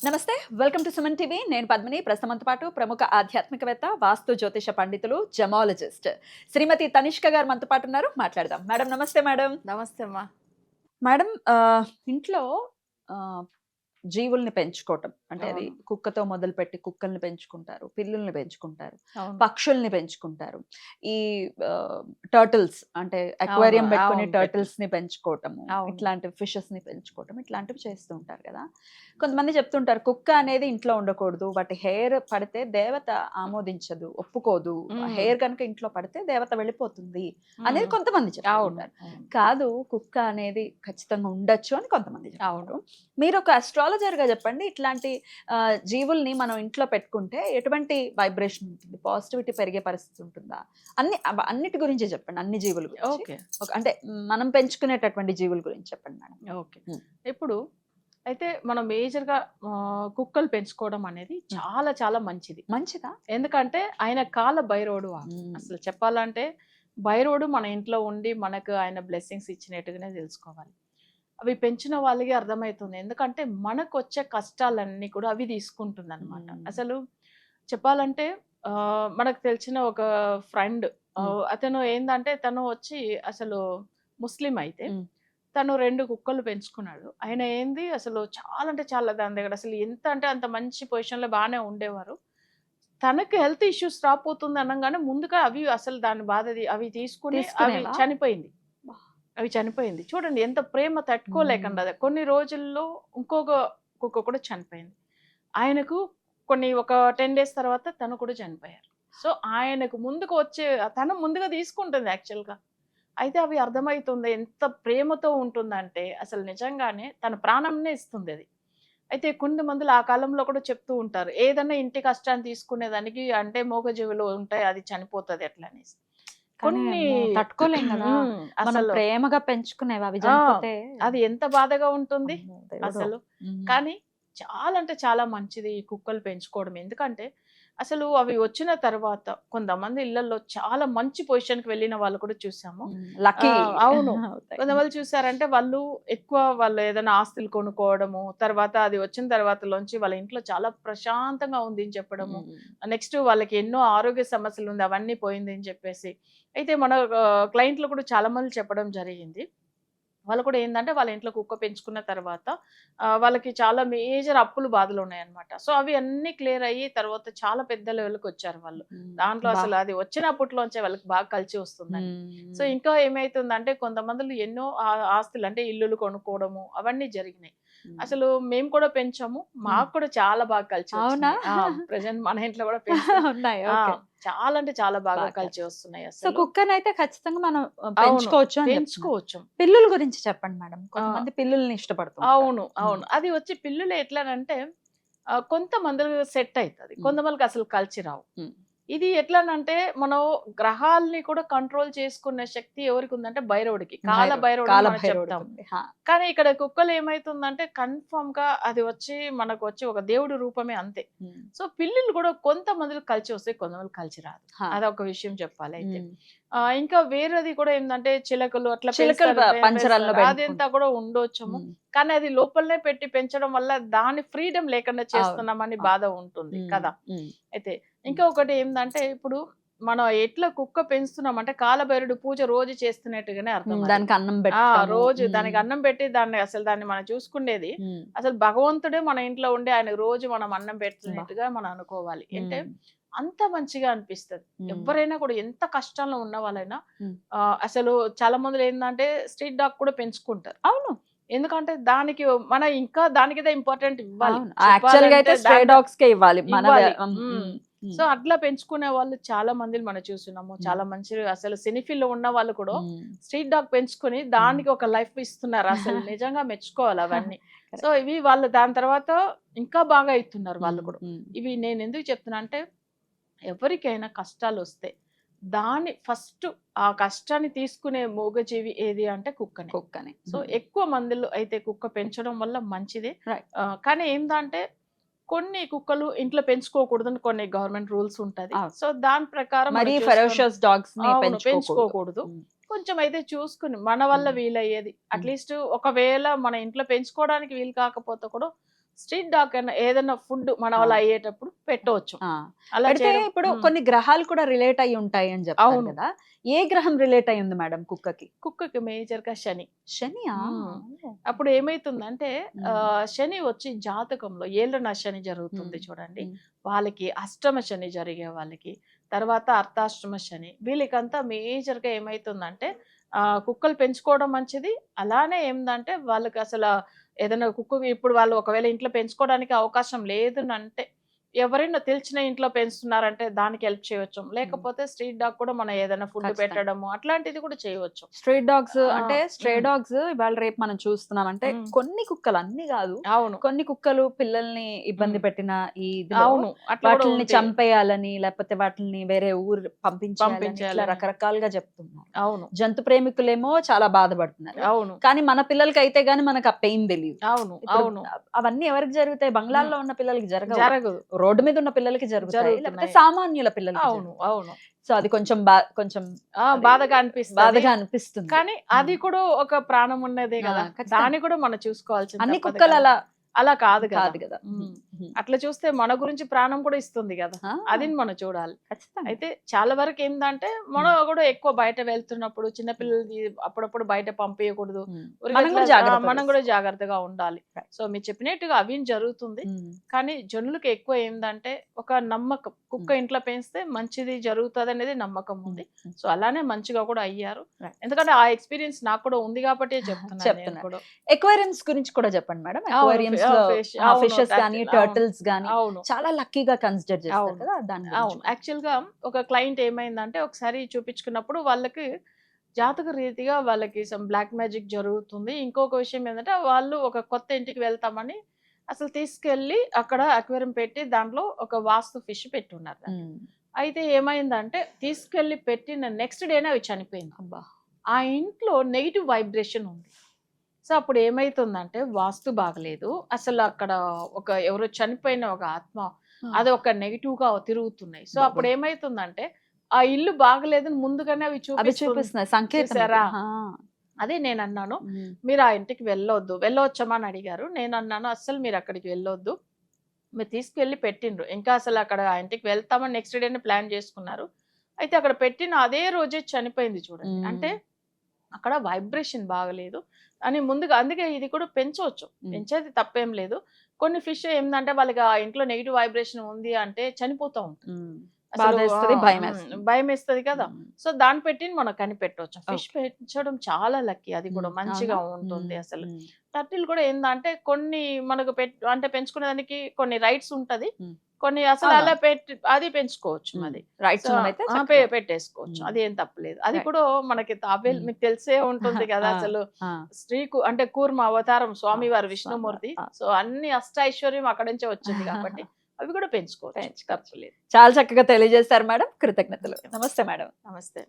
నమస్తే. Welcome to Suman TV. నేను పద్మిని. ప్రస్తుతంతో పాటు ప్రముఖ ఆధ్యాత్మికవేత్త, వాస్తు జ్యోతిష పండితులు, జెమాలజిస్ట్ శ్రీమతి తనిష్క గారు మనతో పాటు ఉన్నారు. మాట్లాడదాం. మేడం నమస్తే మేడం. నమస్తే అమ్మా. మేడం ఇంట్లో ఆహ్, జీవుల్ని పెంచుకోవటం అంటే అది అవును. కుక్కతో మొదలుపెట్టి కుక్కల్ని పెంచుకుంటారు, పిల్లుల్ని పెంచుకుంటారు, అవును. పక్షుల్ని పెంచుకుంటారు. ఈ టర్టిల్స్ అంటే అవును. అక్వేరియం పెట్టుకొని అవును. టర్టిల్స్ ని పెంచుకోవటము, అవును. ఇట్లాంటి ఫిషెస్ ని పెంచుకోవటం ఇట్లాంటివి చేస్తూ ఉంటారు కదా. కొంతమంది చెప్తుంటారు కుక్క అనేది ఇంట్లో ఉండకూడదు, వాటి హెయిర్ పడితే దేవత ఆమోదించదు, ఒప్పుకోదు, హ్మ్. హెయిర్ కనుక ఇంట్లో పడితే దేవత వెళ్ళిపోతుంది అనేది హ్మ్. కొంతమంది చెప్తూ అవును. ఉంటారు. అవును. కాదు, కుక్క అనేది ఖచ్చితంగా ఉండొచ్చు అని కొంతమంది అవును. చెప్తారు. మీరు ఒక అస్ట్రాలజర్ గా చెప్పండి, ఇట్లాంటి జీవుల్ని మనం ఇంట్లో పెట్టుకుంటే ఎటువంటి వైబ్రేషన్ ఉంటుంది, పాజిటివిటీ పెరిగే పరిస్థితి ఉంటుందా, అన్నిటి గురించి చెప్పండి, అన్ని జీవుల గురించి. ఓకే. అంటే మనం పెంచుకునేటటువంటి జీవుల గురించి చెప్పండి మేడం. ఓకే. ఇప్పుడు అయితే మనం మేజర్‌గా కుక్కలు పెంచుకోవడం అనేది చాలా చాలా మంచిది. మంచిదా? ఎందుకంటే ఆయన కాల భైరవుడు ఉమ్, అసలు చెప్పాలంటే భైరవుడు మన ఇంట్లో ఉండి మనకు ఆయన బ్లెస్సింగ్స్ ఇచ్చినట్టుగానే తెలుసుకోవాలి. అవి పెంచిన వాళ్ళకి అర్థమైతుంది. ఎందుకంటే మనకొచ్చే కష్టాలన్నీ కూడా అవి తీసుకుంటుందన్నమాట. ఉమ్, అసలు చెప్పాలంటే మనకు తెలిసిన ఒక ఫ్రెండ్ ఉమ్, అతను ఏందంటే తను వచ్చి అసలు ముస్లిం అయితే ఉమ్, తను 2 కుక్కలు పెంచుకున్నాడు. ఆయన ఏంది అసలు చాలా అంటే చాలా దాని దగ్గర అసలు ఎంత అంటే అంత మంచి పొజిషన్‌లో బానే ఉండేవారు. తనకి హెల్త్ ఇష్యూస్ రాపోతుంది అనంగానే ముందుగా అవి అసలు దాని బాధది అవి తీసుకొని అవి తీసుకునేవా? చనిపోయింది. అవి చనిపోయింది. చూడండి ఎంత ప్రేమ ఉమ్, తట్టుకోలేకుండా కొన్ని రోజుల్లో ఇంకొక కుక్క కూడా చనిపోయింది. ఆయనకు ఒక 10 డేస్ తర్వాత తను కూడా చనిపోయారు. సో, ఆయనకు ముందుకు వచ్చే తను ముందుగా తీసుకుంటుంది యాక్చువల్‌గా. అయితే అవి అర్థమైతుంది ఎంత ప్రేమతో ఉంటుందంటే అసలు నిజంగానే తన ప్రాణంనే ఇస్తుందది. అయితే కొంతమందులు ఆ కాలంలో కూడా చెప్తూ ఉంటారు. ఏదన్నా ఇంటి కష్టాన్ని తీసుకునేదానికి అంటే మూగజీవులు ఉంటాయి అది చనిపోతది అట్లా అనేసి. కానీ కొన్ని అమ్మో, తట్టుకోలేం కదా. మనం అసలు ప్రేమగా పెంచుకునేవి అవి ఆ! చనిపోతే అది ఎంత బాధగా ఉంటుంది అమ్మో దేవుడో. అసలు. ఉమ్, కానీ చాలా అంటే చాలా మంచిది ఈ కుక్కలు పెంచుకోవడం. ఎందుకంటే అసలు అవి వచ్చిన తర్వాత కొంతమంది ఇళ్లల్లో చాలా మంచి పొజిషన్‌కి వెళ్ళిన వాళ్ళు కూడా చూసాము. లక్కీ అవును. అవుతాయి. కొంతమంది చూసారంటే వాళ్ళు ఏదైనా ఆస్తులు కొనుక్కోవడము, తర్వాత అది వచ్చిన తర్వాతలోంచి వాళ్ళ ఇంట్లో చాలా ప్రశాంతంగా ఉంది అని చెప్పడము. ఉమ్, నెక్స్ట్ వాళ్ళకి ఎన్నో ఆరోగ్య సమస్యలుంది అవన్నీ పోయింది అని చెప్పేసి. అయితే మన క్లయింట్లు కూడా చాలా మంది చెప్పడం జరిగింది. వాళ్ళు కూడా ఏందంటే వాళ్ళ ఇంట్లో కుక్క పెంచుకున్న తర్వాత వాళ్ళకి చాలా మేజర్ అప్పులు బాధలున్నాయన్నమాట. సో, అవి అన్నీ క్లియర్ అయ్యి తర్వాత చాలా పెద్ద లెవెల్‌కొచ్చారు వాళ్ళు. ఉమ్, దాంట్లో బా అసలు అది వచ్చిన అప్పట్లోంచే వాళ్ళకి బాగా కలిసి వస్తుందని. సో, ఉమ్, ఇంకా ఏమైతుందంటే కొంతమందులు ఎన్నో ఆస్తులు అంటే ఇల్లులు కొనుక్కోవడము అవన్నీ జరిగినాయి. ఉమ్, అసలు మేము కూడా పెంచాము. ఉమ్. మాకు కూడా చాలా బాగా కలిసి అవునా? వచ్చినాయి. ప్రెజెంట్ మన ఇంట్లో కూడా పెంచుతున్నాం. ఉన్నాయి. ఆ! ఓకే. చాలా అంటే చాలా బాగా బాగా కలిసి కలిసి. వస్తున్నాయి సో, అసలు. కుక్కనైతే ఖచ్చితంగా మనం అవును. పెంచుకోవచ్చు అని చెప్తున్నారు. పెంచుకోవచ్చు. పిల్లుల గురించి చెప్పండి మేడం. ఆ! కొంతమంది పిల్లుల్ని ఇష్టపడుతూ ఉంటారు. అవును. హ్మ్. అవును. అది వచ్చి పిల్లులు ఎట్లనంటే కొంతమందికి సెట్ అయితది. హ్మ్. కొంతమందికి అసలు కలిసి రావు. హ్మ్. ఇది ఎట్లనంటే మనం గ్రహాల్ని కూడా కంట్రోల్ చేసుకునే శక్తి ఎవరికుందంటే భైరవుడికి. కాల భైరవుడని మనం చెప్తాం. కాలభైరవుడికుంది. ఆ! కానీ ఇక్కడ కుక్కలు ఏమైతుందంటే కన్ఫర్మ్‌గా అది వచ్చి మనకొచ్చి ఒక దేవుడి రూపమే అంతే. హ్మ్. సో, పిల్లులు కూడా కొంతమందికి కలిసి వస్తాయి. కొంతమందికి కలిసి రాదు. ఆ! అదొక విషయం చెప్పాలయితే. హ్మ్. ఇంకా వేరేది కూడా ఏందంటే చిలకలు అట్లా చిలుకలు పెంచుతారు. పంజరాల్లో పెంచుతారు. అదంతా పెంచుకుంటారు. కూడా ఉండొచ్చేమో. హ్మ్. కానీ అది లోపలనే పెట్టి పెంచడం వల్ల దాని ఫ్రీడమ్ లేకుండా అవును. చేస్తున్నామని అవును. బాధ ఉంటుంది హ్మ్. కదా! హ్మ్. అయితే హ్మ్. ఇంకా ఒకటి ఏందంటే ఇప్పుడు మనం ఎట్లా కుక్క పెంచుతున్నామంటే కాలభైరవుడి పూజ రోజు చేస్తున్నట్టుగానే అర్థం హ్మ్. అది. దానికి అన్నం పెట్టటము. రోజు హ్మ్. దానికి అన్నం పెట్టి దాన్ని మనం చూసుకునేది. హ్మ్. అసలు భగవంతుడే మన ఇంట్లో ఉండి ఆయనకు రోజు మనం అన్నం అబ్బా! పెడుతున్నట్టుగా మనం అనుకోవాలి. అంటే హ్మ్. అంత మంచిగా అనిపిస్తది. హ్మ్. ఎవ్వరైనా కూడా ఎంత కష్టంలో ఉన్న వాళ్ళైనా హ్మ్. అసలు చాలా మందిలో ఏందంటే స్ట్రీట్ డాగ్ కూడా పెంచుకుంటారు. అవును. ఎందుకంటే దానికి మన ఇంకా దానికిదే ఇంపార్టెంట్ ఇవ్వాలి. అవును. యాక్చువల్‌గా చెప్పాలంటే అయితే స్ట్రే డాగ్స్‌కే ఇవ్వాలి. ఇవ్వాలి. హ్మ్. హ్మ్. హ్మ్. హ్మ్. సో, అట్లా పెంచుకునే వాళ్ళు చాలా మందిని మనం చూస్తున్నాము. హ్మ్. చాలా మంచి అసలు సినీ ఫీల్డ్‌లో ఉన్న వాళ్ళు కూడా హ్మ్. స్ట్రీట్ డాగ్ పెంచుకొని హ్మ్. దానికి ఒక లైఫ్ ఇస్తున్నారు. అసలు నిజంగా మెచ్చుకోవాలి అవన్నీ. So, correct. ఇవి వాళ్ళు దాని తర్వాత ఇంకా బాగా అయితున్నారు వాళ్ళు హ్మ్. కూడా. హ్మ్. ఇవి నేనెందుకు చెప్తున్నా అంటే ఎవరికైనా కష్టాలొస్తే దాన్ని ఫస్ట్ ఆ కష్టాన్ని తీసుకునే మూగజీవి ఏది అంటే కుక్కనే. కుక్కని. సో, హ్మ్. ఎక్కువ మందిలో అయితే కుక్క పెంచడం వల్ల మంచిదే. రైట్. కానీ ఏందంటే కొన్ని కుక్కలు ఇంట్లో పెంచుకోకూడదని కొన్ని గవర్నమెంట్ రూల్స్ ఉంటది. అవును. సో, దాని ప్రకారం మనం మరీ చూసుకొని ఫెరోషియస్ డాగ్స్‌ని అవును. పెంచుకోకూడదు. పెంచుకోకూడదు. హ్మ్. కొంచెం అయితే చూసుకొని మన వల్ల హ్మ్. వీలయ్యేది. హ్మ్. అట్‌లీస్ట్ ఒకవేళ మన ఇంట్లో పెంచుకోవడానికి వీలు కాకపోతే కూడా స్ట్రీట్ డాగ్ కన్నా ఏదైనా ఫుడ్ మన వల్ల అయ్యేటప్పుడు పెట్టవచ్చు. ఆ. అలా పెడితే చేయడం ఇప్పుడు కొన్ని గ్రహాలు కూడా రిలేట్ అయి ఉంటాయి అని చెప్తారు అవును. కదా. ఏ గ్రహం రిలేట్ అయి ఉంది మేడం కుక్కకి? కుక్కకి మేజర్ గా శని. శనియా? అప్పుడు ఏమైతుందంటే శని వచ్చి జాతకంలో ఏళ్ళ శని జరుగుతుంది మ్మ్. చూడండి. మ్మ్. వాళ్ళకి అష్టమ శని జరిగే వాళ్ళకి, తర్వాత అర్ధాష్టమ శని, వీళ్ళకంతా మేజర్ గా ఏమైతుందంటే కుక్కలు పెంచుకోవడం మంచిది. అలానే ఏందంటే వాళ్ళకి అసలు ఏదైనా కుక్క ఇప్పుడు వాళ్ళు ఒకవేళ ఇంట్లో పెంచుకోవడానికి అవకాశం లేదు అంటే ఎవరైనా తెలిసిన ఇంట్లో పెంచుతున్నారంటే దానికి హెల్ప్ చేయొచ్చు. లేకపోతే స్ట్రీట్ డాగ్ కూడా మనం ఏదైనా ఫుడ్ ఖచ్చితంగా. పెట్టడము అట్లాంటిది కూడా చేయవచ్చు. స్ట్రీట్ డాగ్స్ ఆ, అంటే స్ట్రే మ్మ్. డాగ్స్ ఇవాళ రేపు మనం చూస్తున్నాం అంటే మ్మ్. కొన్ని కుక్కలు, అన్ని కాదు, అవును. కొన్ని కుక్కలు పిల్లల్ని ఇబ్బంది మ్మ్. పెట్టిన ఈ ఇదిలో అవును. అట్లా కూడా వాటిని ఉంటాయి. చంపేయాలని లేకపోతే వాటిని వేరే ఊరు పంపించేయాలని ఇట్లా పంపించేయాలని. రకరకాలుగా చెప్తున్నారు. అవును. జంతు ప్రేమికులేమో చాలా బాధపడుతున్నారు. అవును. కానీ మన పిల్లలకి అయితే గానీ మనకు ఆ పెయిన్ తెలియదు. అవును. ఇప్పుడు అవును. అవన్నీ ఎవరికి జరుగుతాయి? బంగ్లాల్లో ఉన్న పిల్లలకి జరగవు. జరగదు. రోడ్డు మీద ఉన్న పిల్లలకి జరుగుతాయి, లేకపోతే జరుగుతున్నాయి. సామాన్యుల పిల్లలకి అవును. జరుగుతాయి. అవును. సో అది కొంచెం కొంచెం అది బాధగా అనిపిస్తది. బాధగా అనిపిస్తుంది. కానీ అది కూడా ఒక ప్రాణం ఉన్నదే ఆ, కదా. ఖచ్చితంగా. దాన్ని కూడా మనం చూసుకోవాల్సింది అన్ని తప్పదు కుక్కలు కదా. అలా అలా కాదు కాదు కదా. కదా. అట్లా చూస్తే మన గురించి ప్రాణం కూడా ఇస్తుంది కదా. ఆ, అది మనం చూడాలి. ఖచ్చితంగా. అయితే చాలా వరకు ఏంటంటే మనం కూడా ఎక్కువ బయట వెళ్తున్నప్పుడు చిన్నపిల్లలది అప్పుడప్పుడు బయట పంపించకూడదు. ఊరికే మనం కూడా ఇట్లా, జాగ్రత్త మనం కూడా జాగ్రత్తగా ఉండాలి. Right. సో మీరు చెప్పినట్టుగా అవి జరుగుతుంది. కానీ జనులకు ఎక్కువ ఏంటంటే ఒక నమ్మకం, కుక్క ఇంట్లో పెంచితే మంచిది జరుగుతుంది అనేది నమ్మకం ఉంది. సో అలానే మంచిగా కూడా అయ్యారు. Right. ఎందుకంటే ఆ ఎక్స్పీరియన్స్ నాకు కూడా ఉంది కాబట్టి చెప్తున్నాను నేను కూడా. ఎక్వేరియమ్స్ గురించి కూడా చెప్పండి మేడం. అవును, ఎక్వేరియమ్స్ లో అవును, ఫిషెస్ గానీ అవును, టర్టిల్స్ గానీ అవును. చాలా లక్కీగా కన్సిడర్ చేస్తారు అవును. కదా, దాని అవును. గురించి. యాక్చువల్ గా ఒక క్లయింట్ ఏమైందంటే ఒకసారి చూపించుకున్నప్పుడు వాళ్ళకి జాతక రీతిగా వాళ్ళకి సమ్ బ్లాక్ మ్యాజిక్ జరుగుతుంది. ఇంకొక విషయం ఏంటంటే వాళ్ళు ఒక కొత్త ఇంటికి వెళ్తామని అసలు తీసుకెళ్లి అక్కడ అక్వేరియం పెట్టి దాంట్లో ఒక వాస్తు ఫిష్ పెట్టి ఉన్నారు దాన్ని. అయితే ఏమైందంటే తీసుకెళ్లి పెట్టిన నెక్స్ట్ డేనే అవి చనిపోయింది. అబ్బా. ఆ ఇంట్లో నెగిటివ్ వైబ్రేషన్ ఉంది. సో అప్పుడు ఏమైతుందంటే వాస్తు బాగలేదు, అసలు అక్కడ ఒక ఎవరో చనిపోయిన ఒక ఆత్మ అది ఒక నెగిటివ్ గా తిరుగుతున్నాయి. సో అప్పుడు ఏమైతుందంటే ఆ ఇల్లు బాగలేదని ముందుగానే అవి అవి చూపిస్తున్నాయి సంకేతం. చూసారా? ఆ. అదే నేను అన్నాను, ఉమ్. మీరు ఆ ఇంటికి వెళ్ళొచ్చమా అని అడిగారు. నేను అన్నాను అస్సలు మీరు అక్కడికి వెళ్ళొద్దు, మీరు తీసుకెళ్లి పెట్టిండ్రు. ఇంకా అసలు అక్కడ ఆ ఇంటికి వెళ్తామని నెక్స్ట్ డేనే ప్లాన్ చేసుకున్నారు. అయితే అక్కడ పెట్టిన అదే రోజే చనిపోయింది చూడండి. అంటే అక్కడ వైబ్రేషన్ బాగలేదు అని ముందుగా, అందుకే ఇది కూడా పెంచవచ్చు, పెంచేది తప్పేం లేదు. కొన్ని ఫిష్ ఏంటంటే వాళ్ళకి ఆ ఇంట్లో నెగిటివ్ వైబ్రేషన్ ఉంది అంటే చనిపోతా ఉంటుంది. అసలు భయం వేస్తుంది కదా. సో దాన్ని పెట్టి మనం కనిపెట్టవచ్చు. ఫిష్ పెంచడం చాలా లక్కీ, అది కూడా మంచిగా ఉంటుంది. అసలు టర్టిల్ కూడా ఏంటంటే కొన్ని మనకు అంటే పెంచుకునే దానికి కొన్ని రైట్స్ ఉంటది, కొన్ని అసలు అలా అది పెంచుకోవచ్చు. అది పెట్టేసుకోవచ్చు, అది ఏం తప్పలేదు. అది కూడా మనకి తాబేలు మీకు తెలిసే ఉంటుంది కదా. అసలు స్త్రీకు అంటే కూర్మ అవతారం స్వామివారు విష్ణుమూర్తి. సో అన్ని అష్టైశ్వర్యం అక్కడి నుంచే వచ్చింది కాబట్టి అవి కూడా పెంచుకోవచ్చు, తప్పలేదు. చాలా చక్కగా తెలియజేశారు మేడం. కృతజ్ఞతలు. నమస్తే మేడం. నమస్తే.